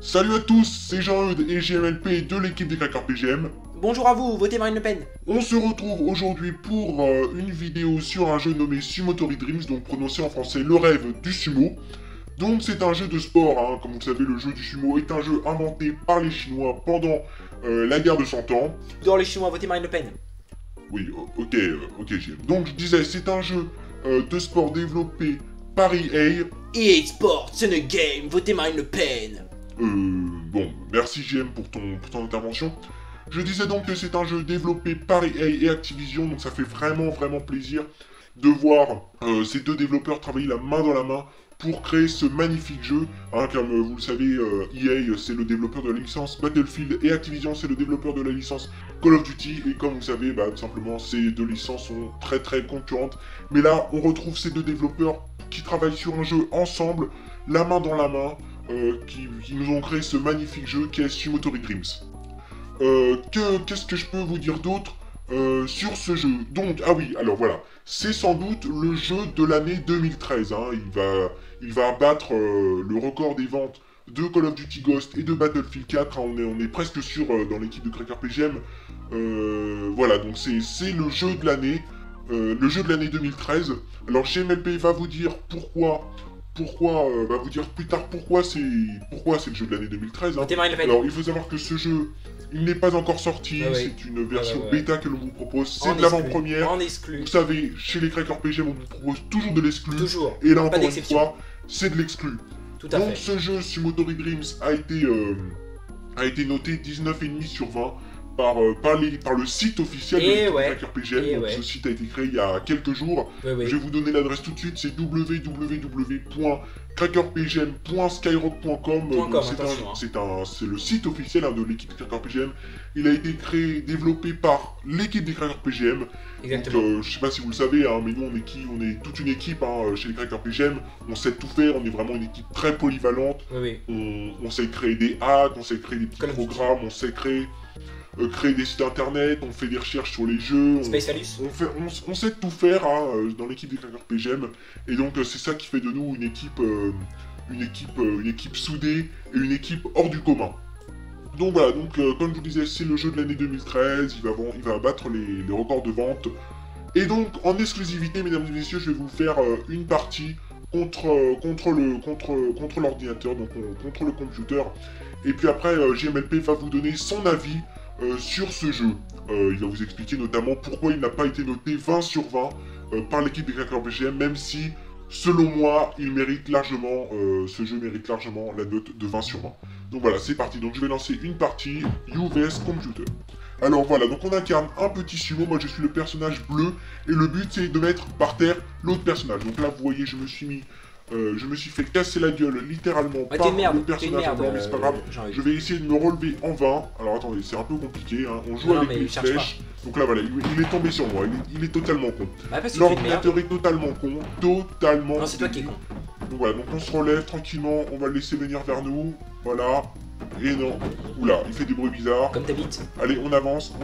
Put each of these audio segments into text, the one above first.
Salut à tous, c'est Jean-Eudes et GMLP de l'équipe des Crackers PGM. Bonjour à vous, votez Marine Le Pen. On se retrouve aujourd'hui pour une vidéo sur un jeu nommé Sumotori Dreams, donc prononcé en français le rêve du sumo. Donc c'est un jeu de sport, hein. Comme vous le savez, le jeu du sumo est un jeu inventé par les Chinois pendant la guerre de 100 ans. Dans les Chinois, votez Marine Le Pen. Oui, ok, GM. Donc je disais, c'est un jeu de sport développé par EA. EA Sports, c'est une game, votez Marine Le Pen. Bon, merci GM pour ton intervention. Je disais donc que c'est un jeu développé par EA et Activision, donc ça fait vraiment plaisir de voir ces deux développeurs travailler la main dans la main pour créer ce magnifique jeu. Hein, comme vous le savez, EA c'est le développeur de la licence Battlefield et Activision c'est le développeur de la licence Call of Duty. Et comme vous savez, tout simplement ces deux licences sont très concurrentes. Mais là, on retrouve ces deux développeurs qui travaillent sur un jeu ensemble, la main dans la main, qui nous ont créé ce magnifique jeu qui est Sumotori Dreams. Qu'est-ce que je peux vous dire d'autre sur ce jeu? Donc, ah oui, alors voilà, c'est sans doute le jeu de l'année 2013. Hein. Il va abattre le record des ventes de Call of Duty Ghost et de Battlefield 4. Hein. On est presque sûr dans l'équipe de Crackers PGM. Voilà, donc c'est le jeu de l'année. Le jeu de l'année 2013. Alors GMLP va vous dire va vous dire plus tard pourquoi c'est le jeu de l'année 2013. Hein. Alors il faut savoir que ce jeu, il n'est pas encore sorti, c'est une version bêta que l'on vous propose, c'est de l'avant-première. Vous savez, chez les Crackers PGM, on vous propose toujours de l'exclu. Et là encore une fois, c'est de l'exclu. Donc ce jeu, Sumotori Dreams, a été noté 19,5 sur 20. Par le site officiel de Crackers PGM. Donc, ce site a été créé il y a quelques jours. Je vais vous donner l'adresse tout de suite, c'est www.crackerpgm.skyrock.com. C'est le site officiel de l'équipe de Crackers PGM. Il a été créé, développé par l'équipe des Crackers PGM. Exactement. Donc, je sais pas si vous le savez, hein, mais nous on est toute une équipe chez les Crackers PGM. On sait tout faire, on est vraiment une équipe très polyvalente. On sait créer des hacks, on sait créer des petits programmes, on sait créer des sites internet, on fait des recherches sur les jeux, on sait tout faire dans l'équipe des Crackers PGM, et donc c'est ça qui fait de nous une équipe soudée et une équipe hors du commun. Donc voilà, comme je vous disais, c'est le jeu de l'année 2013, il va battre les records de vente, et donc en exclusivité, mesdames et messieurs, je vais vous faire une partie contre l'ordinateur, donc contre le computer, et puis après GMLP va vous donner son avis sur ce jeu. Il va vous expliquer notamment pourquoi il n'a pas été noté 20 sur 20 par l'équipe des Crackers PGM, même si, selon moi, ce jeu mérite largement la note de 20 sur 20. Donc voilà, c'est parti. Donc je vais lancer une partie UVS Computer. Alors voilà, donc on incarne un petit sumo, moi je suis le personnage bleu, et le but c'est de mettre par terre l'autre personnage. Donc là vous voyez, je me suis fait casser la gueule littéralement par le personnage en blanc, mais c'est pas grave. Je vais essayer de me relever en vain. Alors attendez, c'est un peu compliqué, hein. On joue avec les flèches. Donc là voilà, il est tombé sur moi, il est totalement con. L'ordinateur est totalement con, totalement. Non, c'est toi qui es con. Donc voilà, donc on se relève tranquillement, on va le laisser venir vers nous. Voilà. Et non. Oula, il fait des bruits bizarres. Comme t'habites. Allez, on avance.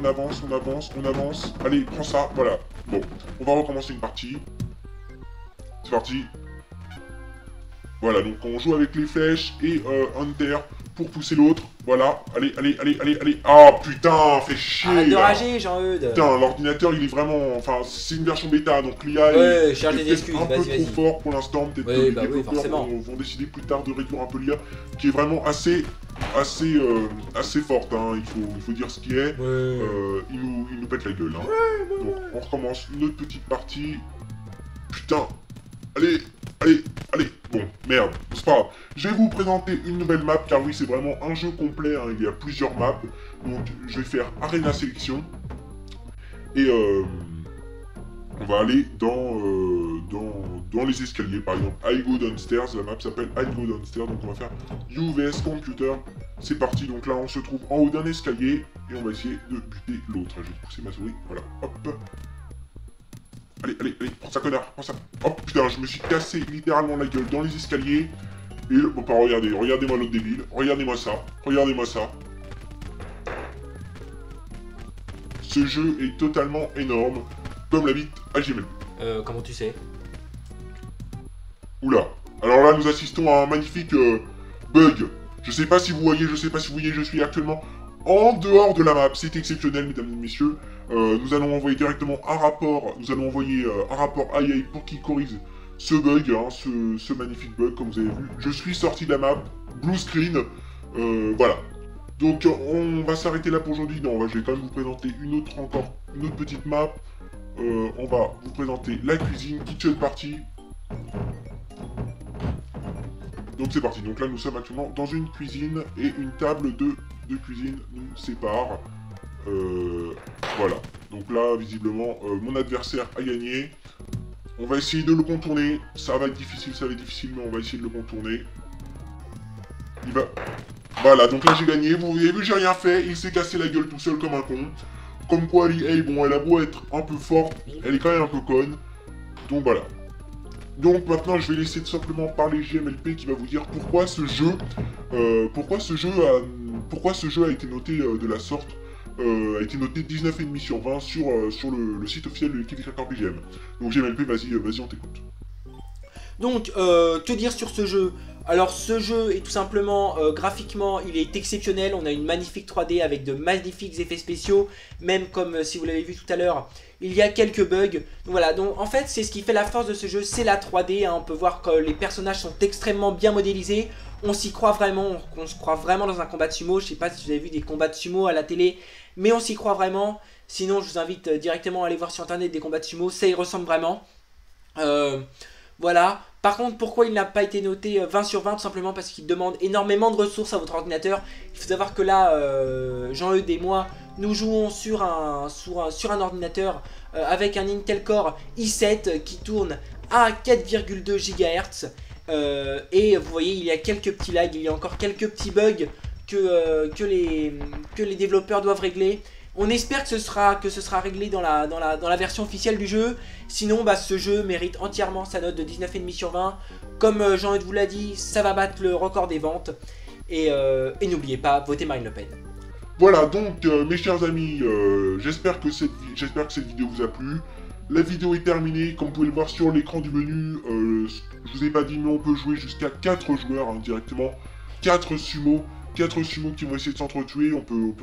Allez, prends ça, voilà. Bon, on va recommencer une partie. C'est parti. Voilà, donc on joue avec les flèches et Hunter pour pousser l'autre. Voilà, allez. Ah putain, fait chier. Arrête de rager, Jean-Eudes. Putain, l'ordinateur il est vraiment... Enfin, c'est une version bêta, donc l'IA est peut-être un peu trop fort pour l'instant. Peut-être que les développeurs vont décider plus tard de réduire un peu l'IA, qui est vraiment assez forte, hein. Il faut dire ce qui est. Il nous pète la gueule, hein. Donc on recommence une autre petite partie. Putain. Allez. Bon, merde, c'est pas grave. Je vais vous présenter une nouvelle map, car oui, c'est vraiment un jeu complet, hein. Il y a plusieurs maps. Donc, je vais faire Arena Sélection. Et on va aller dans les escaliers, par exemple. I go downstairs, la map s'appelle I go downstairs, donc on va faire UVS Computer. C'est parti, donc là, on se trouve en haut d'un escalier, et on va essayer de buter l'autre. Je vais pousser ma souris, voilà, hop. Allez, prends ça, connard, prends ça. Oh putain, je me suis cassé littéralement la gueule dans les escaliers. Et bon, regardez-moi l'autre débile. Regardez-moi ça. Ce jeu est totalement énorme, comme la bite à GML. Comment tu sais? Oula. Alors là, nous assistons à un magnifique bug. Je sais pas si vous voyez, je suis actuellement en dehors de la map. C'est exceptionnel, mesdames et messieurs. Nous allons envoyer directement un rapport, un rapport à EA pour qu'il corrige ce bug, hein, ce magnifique bug, comme vous avez vu. Je suis sorti de la map, blue screen, voilà. Donc on va s'arrêter là pour aujourd'hui. Non, je vais quand même vous présenter une autre petite map. On va vous présenter la cuisine, kitchen party. Donc c'est parti. Donc là nous sommes actuellement dans une cuisine et une table de cuisine nous sépare. Voilà. Donc là visiblement mon adversaire a gagné. On va essayer de le contourner. Ça va être difficile, mais on va essayer de le contourner. Il va... Voilà, donc là j'ai gagné. Vous avez vu, j'ai rien fait. Il s'est cassé la gueule tout seul comme un con. Comme quoi, EA, bon, elle a beau être un peu forte, elle est quand même un peu conne. Donc voilà. Donc maintenant, je vais laisser tout simplement parler JMLP qui va vous dire pourquoi ce jeu a été noté de la sorte. A été noté 19,5 sur 20 sur le site officiel de l'équipe des Crackers PGM. Donc JMLP, vas-y, on t'écoute. Donc, que dire sur ce jeu? Alors, ce jeu est tout simplement, graphiquement, il est exceptionnel. On a une magnifique 3D avec de magnifiques effets spéciaux. Même comme, si vous l'avez vu tout à l'heure, il y a quelques bugs. Donc voilà, donc en fait, c'est ce qui fait la force de ce jeu, c'est la 3D. Hein. On peut voir que les personnages sont extrêmement bien modélisés. On s'y croit vraiment, on se croit vraiment dans un combat de sumo. Je sais pas si vous avez vu des combats de sumo à la télé, mais on s'y croit vraiment. Sinon, je vous invite directement à aller voir sur internet des combats de sumo. Ça y ressemble vraiment. Voilà. Par contre, pourquoi il n'a pas été noté 20 sur 20? Tout simplement parce qu'il demande énormément de ressources à votre ordinateur. Il faut savoir que là, Jean-Eudes et moi, nous jouons sur un ordinateur avec un Intel Core i7 qui tourne à 4,2 GHz. Et vous voyez, il y a quelques petits lags, il y a encore quelques petits bugs que les développeurs doivent régler. On espère que ce sera réglé dans la version officielle du jeu. Sinon, bah, ce jeu mérite entièrement sa note de 19,5 sur 20. Comme Jean-Eudes vous l'a dit, ça va battre le record des ventes. Et n'oubliez pas, votez Marine Le Pen. Voilà, donc mes chers amis, j'espère que cette vidéo vous a plu. La vidéo est terminée, comme vous pouvez le voir sur l'écran du menu. Je vous ai pas dit, mais on peut jouer jusqu'à 4 joueurs hein, directement. 4 sumos qui vont essayer de s'entretuer. On peut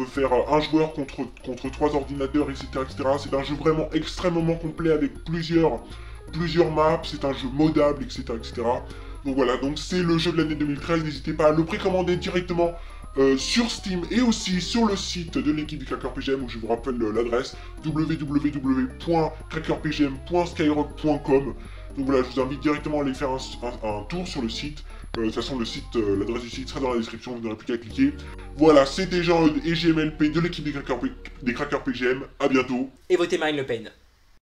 faire un joueur contre 3 ordinateurs, etc. C'est un jeu vraiment extrêmement complet avec plusieurs maps. C'est un jeu modable, etc. Donc voilà, donc c'est le jeu de l'année 2013. N'hésitez pas à le précommander directement sur Steam et aussi sur le site de l'équipe du Cracker PGM où je vous rappelle l'adresse www.crackerpgm.skyrock.com. Donc voilà, je vous invite directement à aller faire un tour sur le site. De toute façon, l'adresse du site sera dans la description, vous n'aurez plus qu'à cliquer. Voilà, c'était Jean-Eudes et JMLP de l'équipe des Crackers PGM. À bientôt. Et votez Marine Le Pen.